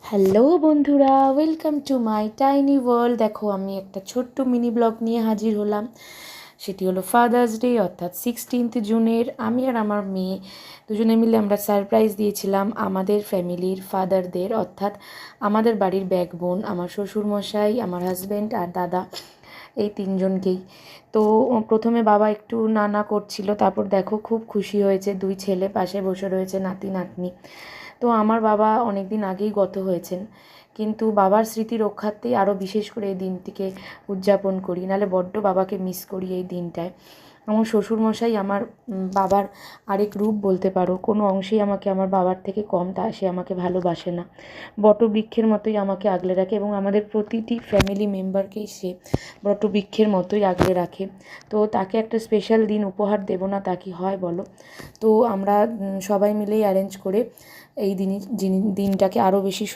Hello বন্ধুরা, welcome to my tiny world. দেখো, আমি একটা ছোট্ট মিনি ব্লগ নিয়ে হাজির হলাম। সেটি হলো ফাদার্স ডে, অর্থাৎ 16th জুনের। আমি আর আমার মেয়ে দুজনে মিলে আমরা সারপ্রাইজ দিয়েছিলাম আমাদের ফ্যামিলির ফাদারদের, অর্থাৎ আমাদের বাড়ির ব্যাকবোন, আমার শ্বশুরমশাই, আমার হাজব্যান্ড আর দাদা, এই তিনজনকেই। তো প্রথমে বাবা একটু না না করছিল, তারপর দেখো খুব খুশি হয়েছে। দুই ছেলে পাশে বসে রয়েছে, নাতি নাতনি। তো আমার বাবা অনেক দিন আগেই গত হয়েছেন, কিন্তু বাবার স্মৃতি রক্ষার্থেই আরও বিশেষ করে এই দিনটিকে উদযাপন করি, নাহলে বড্ড বাবাকে মিস করি এই দিনটায়। আমার শ্বশুরমশাই আমার বাবার আরেক রূপ বলতে পারো। কোনো অংশেই আমাকে আমার বাবার থেকে কম সে আমাকে ভালোবাসে না। বটবৃক্ষের মতোই আমাকে আগলে রাখে, এবং আমাদের প্রতিটি ফ্যামিলি মেম্বারকেই সে বটবৃক্ষের মতোই আগলে রাখে। তো তাকে একটা স্পেশাল দিন উপহার দেবো না তা কি হয় বলো? তো আমরা সবাই মিলেই অ্যারেঞ্জ করে এই দিনটাকে আরও বেশি